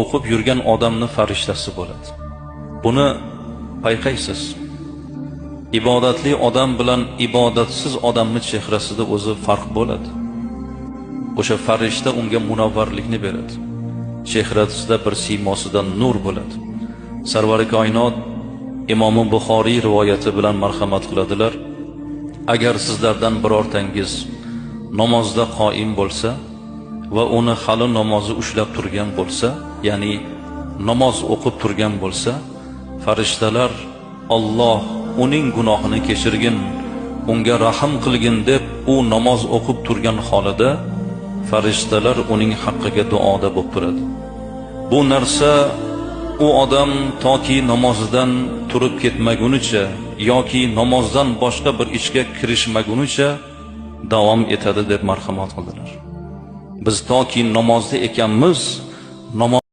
o'qib yurgan odamni farishtasi bo'ladi. Buni payqaysiz. Ibodatli odam bilan ibodatsiz odamning chehrasida o'zi farq bo'ladi. O'sha farishta unga munavvarlikni beradi. Chehrasida bir siymosida nur bo'ladi. Sarvari koinot Imom Buxoriy rivoyati bilan marhamat qiladilar. Agar sizlardan birortangiz namozda qoim bo'lsa va uni hali namozni ushlab turgan bo'lsa, ya'ni namoz o'qib turgan bo'lsa, farishtalar Alloh uning gunohini kechirgin, unga rahim qilgin deb u namoz o'qib turgan holida farishtalar uning haqqiga duoda bo'lib turadi. Bu narsa u odam toki namozidan turib ketmagunicha yoki namozdan boshqa bir ishga kirishmagunicha davom etadi deb marhamat qildilar. Biz toki namozda ekanmiz, namoz